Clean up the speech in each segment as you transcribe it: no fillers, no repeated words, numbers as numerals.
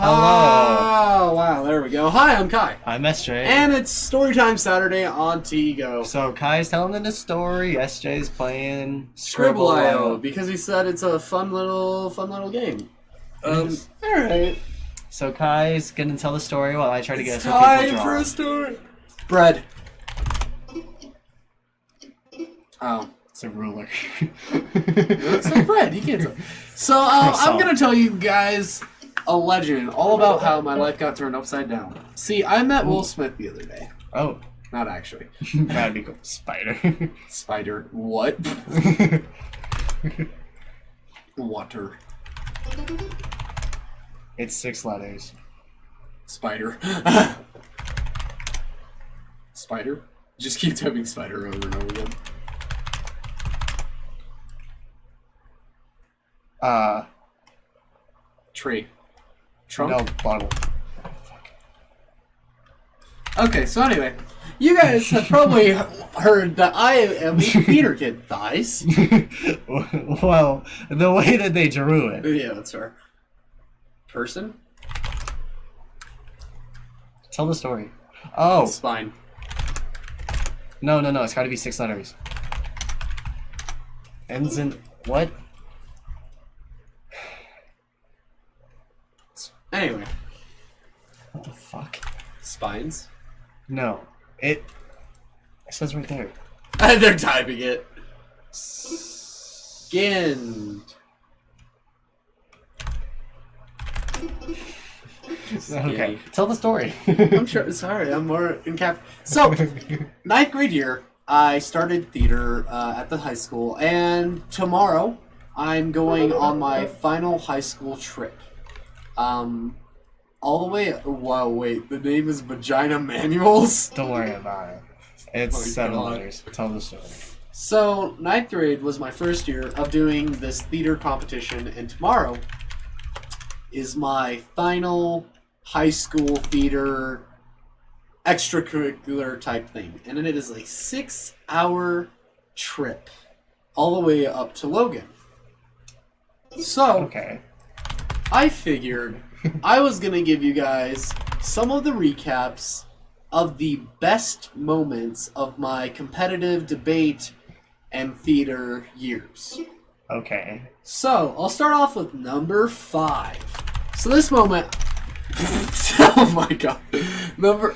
Oh, wow, there we go. Hi, I'm Kai. I'm SJ. And it's Storytime Saturday on Tigo. So Kai's telling the story, SJ's playing Skribbblio, because he said it's a fun little game. Alright. So Kai's gonna tell the story while I try to guess what Time people draw. for a story. Bread. Oh. It's a ruler. It's like bread, you can't tell. So, I'm gonna tell you guys a legend all about how my life got turned upside down. See, I met Will Smith the other day. Oh. Not actually. That'd be cool. Spider. Spider. What? Water. It's 6 letters. Spider. Spider? Just keep typing spider over and over again. Tree. Trunk? No, bottle. Okay, so anyway, you guys have probably heard that I am a theater kid, thighs. Well, the way that they drew it. Yeah, that's fair. Person? Tell the story. Oh. Spine. No, it's gotta be 6 letters. Ends in... What? Anyway. What the fuck? Spines? No. It says right there. They're typing it. Skinned. Okay, tell the story. I'm sure. Sorry, I'm more in cap. So, 9th grade year, I started theater at the high school, and tomorrow I'm going on my final high school trip. All the way. Wow, wait. The name is Vagina Manuals. Don't worry about it. It's Oh my 7 God. letters. Tell the story. So, 9th grade was my first year of doing this theater competition, and tomorrow is my final high school theater extracurricular type thing. And it is a 6-hour trip all the way up to Logan. So, Okay. I figured I was going to give you guys some of the recaps of the best moments of my competitive debate and theater years. Okay. So, I'll start off with number 5. So this moment... oh my god. Number...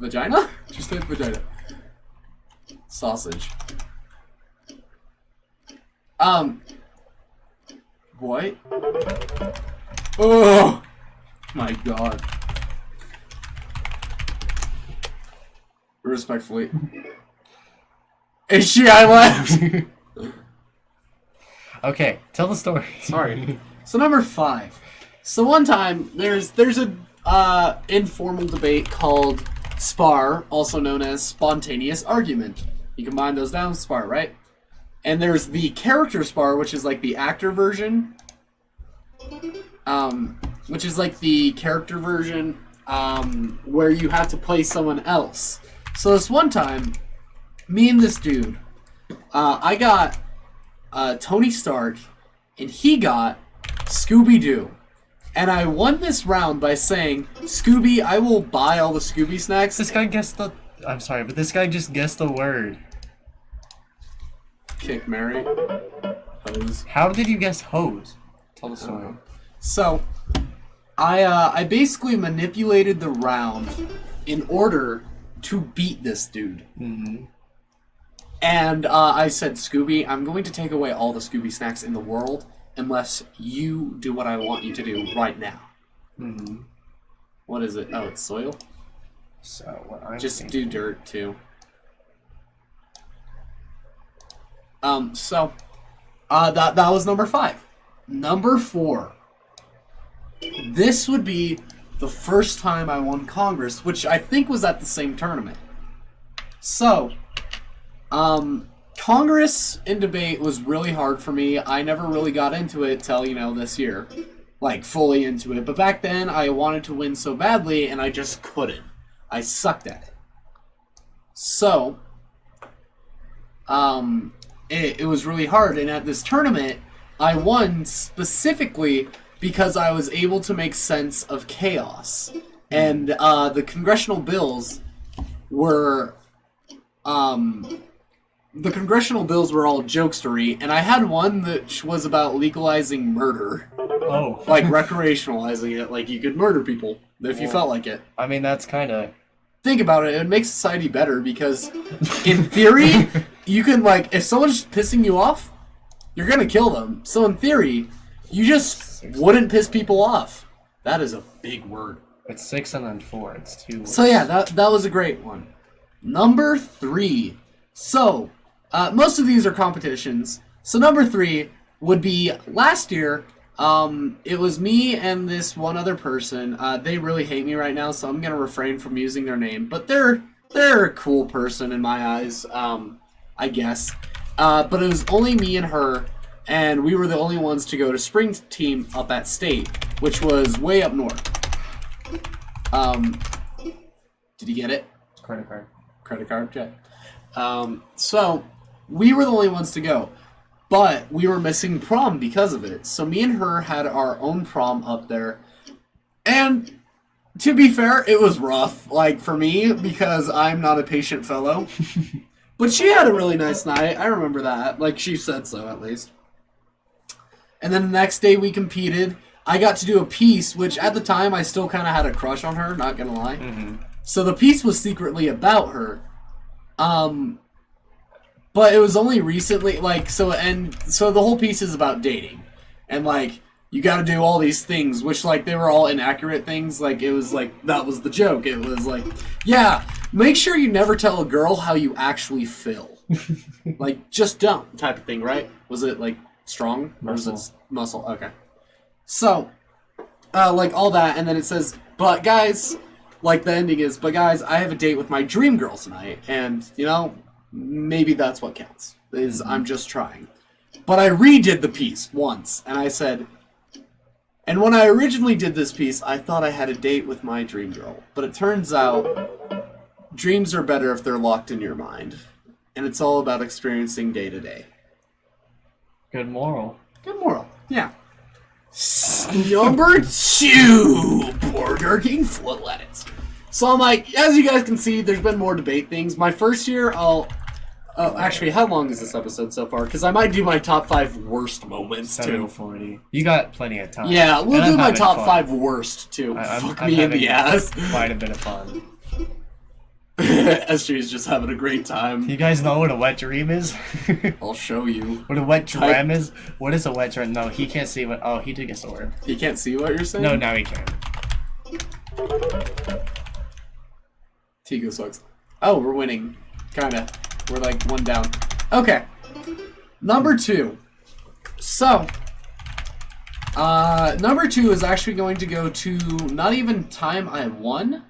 Vagina? Just type vagina. Sausage. What? Oh my god. Respectfully. HGI left! Okay, tell the story. Sorry. So number 5. So one time there's a informal debate called SPAR, also known as spontaneous argument. You combine those down, SPAR, right? And there's the character SPAR, which is like the actor version. Which is like the character version where you have to play someone else. So this one time, me and this dude, I got Tony Stark, and he got Scooby-Doo. And I won this round by saying, Scooby, I will buy all the Scooby snacks. This guy guessed the... I'm sorry, but this guy just guessed the word. Kick Mary. Hose. How did you guess hose? Tell the story. So, I basically manipulated the round in order to beat this dude. Mm-hmm. And I said, Scooby, I'm going to take away all the Scooby snacks in the world unless you do what I want you to do right now. Mm-hmm. What is it? Oh, it's soil? So, what I'm Just thinking... do dirt, too. So, that was number 5. Number 4. This would be the first time I won Congress, which I think was at the same tournament. So, Congress in debate was really hard for me. I never really got into it till, this year. Like, fully into it. But back then, I wanted to win so badly, and I just couldn't. I sucked at it. So, it was really hard. And at this tournament, I won specifically because I was able to make sense of chaos. And the congressional bills were all jokestery, and I had one that was about legalizing murder. Oh. Like recreationalizing it, like you could murder people if you felt like it. I mean, that's kind of... Think about it, it would make society better because, in theory, you can, like, if someone's pissing you off, you're gonna kill them. So in theory, you just wouldn't piss people off. That is a big word. It's 6 and then 4. It's 2 words. So yeah, that was a great one. Number 3. So, most of these are competitions. So number 3 would be last year. It was me and this one other person. They really hate me right now, so I'm gonna refrain from using their name. But they're a cool person in my eyes, I guess. But it was only me and her, and we were the only ones to go to spring team up at state, which was way up north. Did you get it? Credit card. Credit card, okay. So we were the only ones to go. But we were missing prom because of it. So me and her had our own prom up there. And to be fair, it was rough, like, for me, because I'm not a patient fellow. But she had a really nice night. I remember that. Like, she said so, at least. And then the next day we competed. I got to do a piece, which at the time I still kind of had a crush on her, not gonna lie. Mm-hmm. So the piece was secretly about her. But it was only recently, like, so the whole piece is about dating. And, like, you gotta do all these things, which, like, they were all inaccurate things. Like, it was, like, that was the joke. It was, like, yeah, make sure you never tell a girl how you actually feel. Like, just don't type of thing, right? Was it, like, strong? Muscle. Or was it muscle? Okay. So, like, all that, and then it says, but, guys, like, the ending is, but, guys, I have a date with my dream girl tonight, and, you know... Maybe that's what counts, is I'm just trying. But I redid the piece once, and I said, and when I originally did this piece, I thought I had a date with my dream girl. But it turns out, dreams are better if they're locked in your mind. And it's all about experiencing day to day. Good moral. Good moral, yeah. Number 2, Burger King Floods. So I'm like, as you guys can see, there's been more debate things. My first year, actually, how long is this episode so far? Because I might do my top 5 worst moments, too. 7:40. You got plenty of time. Yeah, we'll do my top 5 worst, too. Fuck me in the ass. Quite a bit of fun. SJ's just having a great time. You guys know what a wet dream is? I'll show you. What a wet dream is? What is a wet dream? No, he can't see what... Oh, he took a sword. He can't see what you're saying? No, now he can. Tigo sucks. Oh, we're winning. Kinda. We're like 1 down. Okay. Number 2. So, number 2 is actually going to go to not even time I won,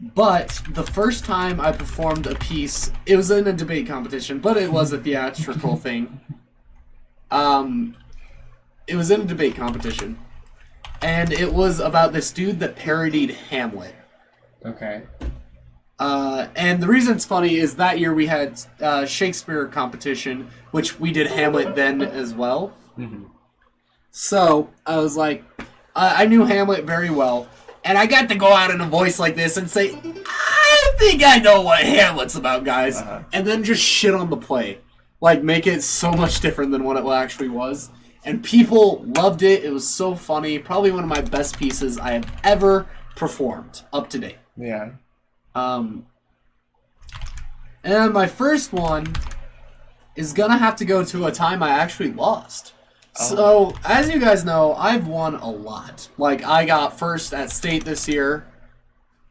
but the first time I performed a piece. It was in a debate competition, but it was a theatrical thing. It was in a debate competition. And it was about this dude that parodied Hamlet. Okay. And the reason it's funny is that year we had Shakespeare competition, which we did Hamlet then as well. Mm-hmm. So I was like, I knew Hamlet very well, and I got to go out in a voice like this and say, I think I know what Hamlet's about, guys. Uh-huh. And then just shit on the play. Like, make it so much different than what it actually was. And people loved it. It was so funny. Probably one of my best pieces I have ever performed up to date. Yeah. And my first one is gonna have to go to a time I actually lost. Oh. So, as you guys know, I've won a lot. Like, I got first at state this year,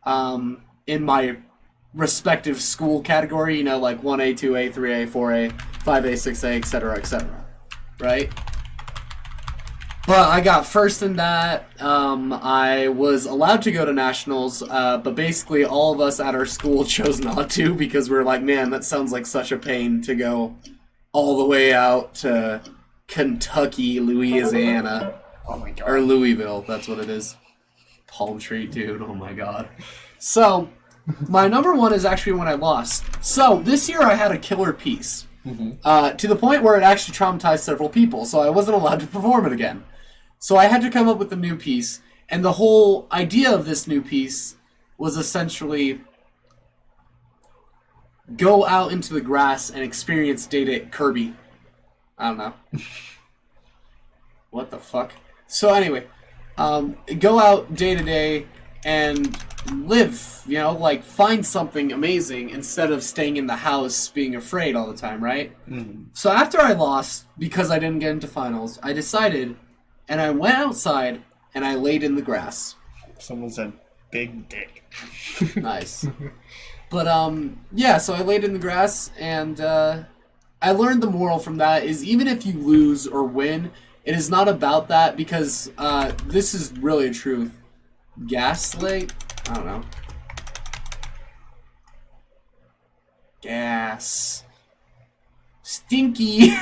in my respective school category, you know, like 1A, 2A, 3A, 4A, 5A, 6A, etc., right? But I got first in that. I was allowed to go to nationals, but basically all of us at our school chose not to because we were like, man, that sounds like such a pain to go all the way out to Kentucky, Louisiana. Oh my god. Or Louisville, that's what it is. Palm Tree, dude, oh my god. So, my number 1 is actually when I lost. So, this year I had a killer piece. Mm-hmm. To the point where it actually traumatized several people, so I wasn't allowed to perform it again. So I had to come up with a new piece, and the whole idea of this new piece was essentially go out into the grass and experience Data Kirby. I don't know. What the fuck? So anyway, go out day to day and live, you know, like find something amazing instead of staying in the house being afraid all the time, right? Mm-hmm. So after I lost, because I didn't get into finals, I decided, and I went outside and I laid in the grass. Someone said big dick. Nice. But, yeah, so I laid in the grass, and I learned the moral from that is even if you lose or win, it is not about that, because this is really a truth. Gaslight? I don't know. Gas. Stinky.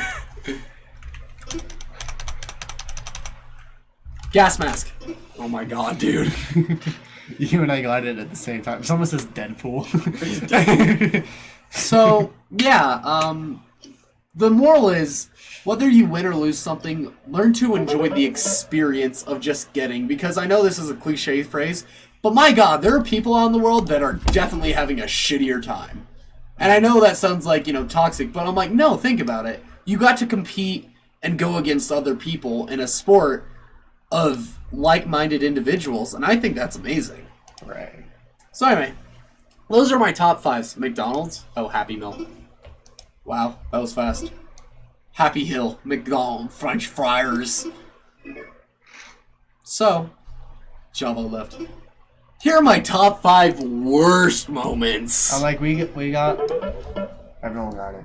Gas mask. Oh my god, dude. You and I got it at the same time. Someone says Deadpool. So, yeah, the moral is, whether you win or lose something, learn to enjoy the experience of just getting, because I know this is a cliche phrase, but my god, there are people out in the world that are definitely having a shittier time. And I know that sounds like, you know, toxic, but I'm like, no, think about it. You got to compete and go against other people in a sport of like-minded individuals, and I think that's amazing. Right. So anyway, those are my top 5. McDonald's. Oh, Happy Meal. Wow, that was fast. Happy Hill. McDonald's. French fryers. So, Java left. Here are my top 5 worst moments. I'm like, we got... Everyone got it.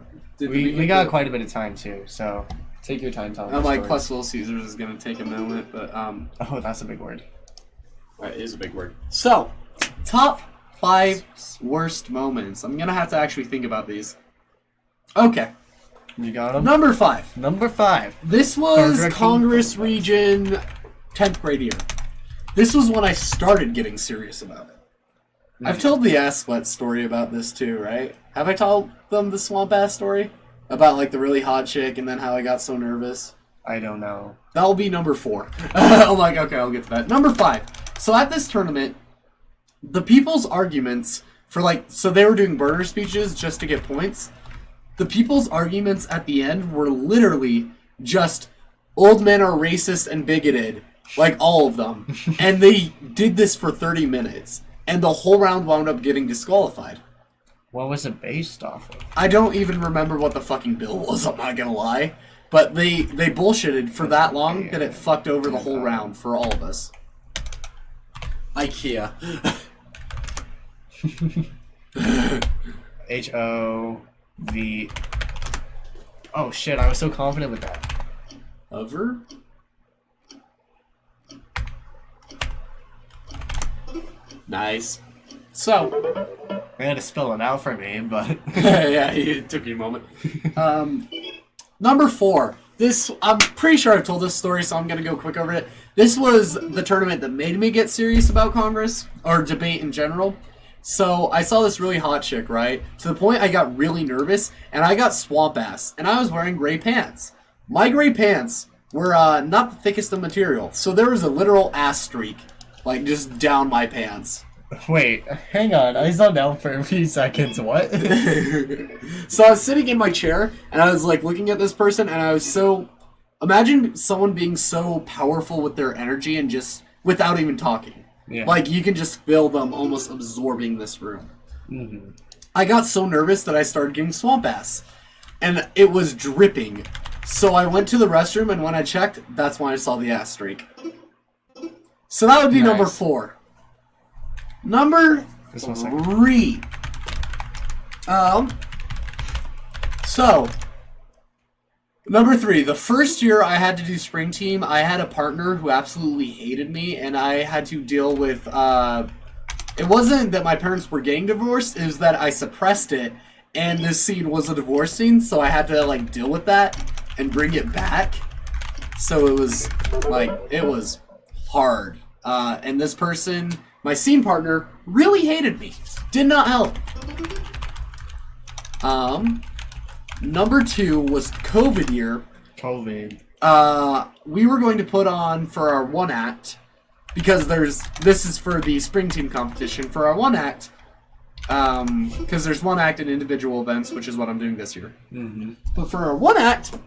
We got quite a bit of time, too, so... Take your time telling I'm like, story. plus Little Caesars is going to take a moment, but, Oh, that's a big word. That is a big word. So, top 5 worst moments. I'm going to have to actually think about these. Okay. You got them? Number 5. Number 5. This was Congress Region 10th grade year. This was when I started getting serious about it. I've told the Ass Sweat story about this too, right? Have I told them the Swamp Ass story? About like the really hot chick and then how I got so nervous? I don't know. That'll be number 4. I'm like, okay, I'll get to that. Number 5. So at this tournament, the people's arguments for like, so they were doing burner speeches just to get points. The people's arguments at the end were literally just old men are racist and bigoted, like all of them. And they did this for 30 minutes. And the whole round wound up getting disqualified. What was it based off of? I don't even remember what the fucking bill was, I'm not gonna lie. But they bullshitted for that long that it fucked over the whole round for all of us. IKEA. H-O-V... Oh shit, I was so confident with that. Hover? Nice. So... They had to spell it out for me, but... yeah, it took you a moment. Number 4. This, I'm pretty sure I've told this story, so I'm going to go quick over it. This was the tournament that made me get serious about Congress, or debate in general. So, I saw this really hot chick, right? To the point I got really nervous, and I got swamp ass, and I was wearing gray pants. My gray pants were not the thickest of material, so there was a literal ass streak, like, just down my pants. Wait, hang on. I zoned out for a few seconds. What? So I was sitting in my chair, and I was like looking at this person, and I was so... Imagine someone being so powerful with their energy and just without even talking. Yeah. Like you can just feel them almost absorbing this room. Mm-hmm. I got so nervous that I started getting swamp ass, and it was dripping. So I went to the restroom, and when I checked, that's when I saw the ass streak. So that would be number 4. Number 3. So, number 3. The first year I had to do spring team, I had a partner who absolutely hated me, and I had to deal with, it wasn't that my parents were getting divorced, it was that I suppressed it, and this scene was a divorce scene, so I had to, like, deal with that and bring it back. So it was, like, it was hard. And this person... My scene partner really hated me. Did not help. Number 2 was COVID year. COVID. we were going to put on for our one act, because this is for the spring team competition, for our one act, because there's one act in individual events, which is what I'm doing this year. Mm-hmm. But for our one act,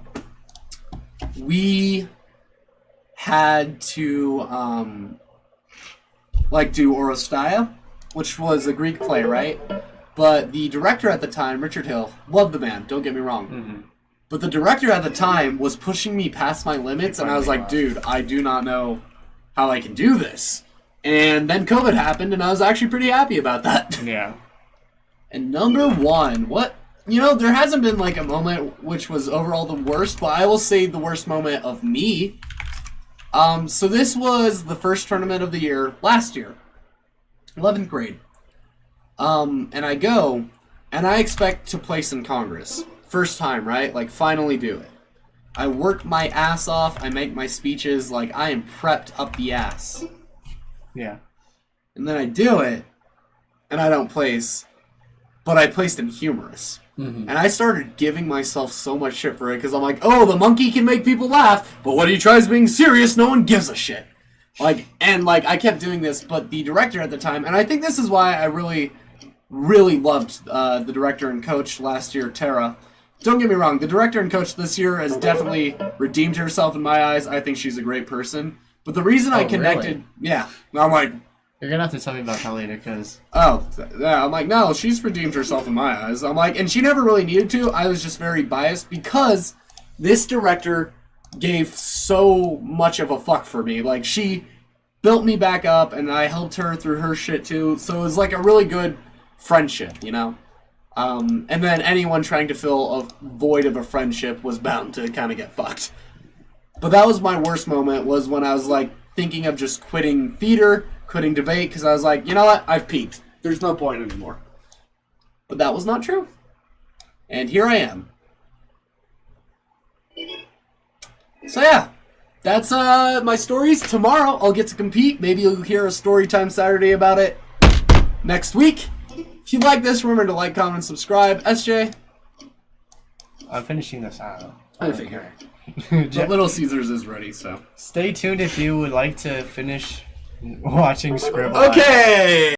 we had to do Oresteia, which was a Greek playwright. But the director at the time, Richard Hill, loved the man, don't get me wrong. Mm-hmm. But the director at the time was pushing me past my limits, and I was like, dude, I do not know how I can do this. And then COVID happened, and I was actually pretty happy about that. Yeah. And number one, there hasn't been like a moment which was overall the worst, but I will say the worst moment of me. So this was the first tournament of the year last year, 11th grade. And I go, and I expect to place in Congress. First time, right? Like, finally do it. I work my ass off, I make my speeches, like, I am prepped up the ass. Yeah. And then I do it, and I don't place, but I placed in humorous. Mm-hmm. And I started giving myself so much shit for it, because I'm like, oh, the monkey can make people laugh, but when he tries being serious, no one gives a shit. I kept doing this, but the director at the time, and I think this is why I really, really loved the director and coach last year, Tara. Don't get me wrong, the director and coach this year has definitely redeemed herself in my eyes. I think she's a great person. But the reason I connected... Really? Yeah. I'm like... You're going to have to tell me about that later, because... Oh, yeah, I'm like, no, she's redeemed herself in my eyes. I'm like, and she never really needed to. I was just very biased because this director gave so much of a fuck for me. Like, she built me back up, and I helped her through her shit, too. So it was like a really good friendship, you know? And then anyone trying to fill a void of a friendship was bound to kind of get fucked. But that was my worst moment, was when I was like thinking of just quitting theater, quitting debate, because I was like, you know what, I've peaked. There's no point anymore. But that was not true. And here I am. So yeah, that's my stories. Tomorrow I'll get to compete. Maybe you'll hear a StoryTime Saturday about it next week. If you like this, remember to like, comment, subscribe. SJ? I'm finishing this out. I figure. But Little Caesars is ready, so. Stay tuned if you would like to finish watching Skribbblio. Okay!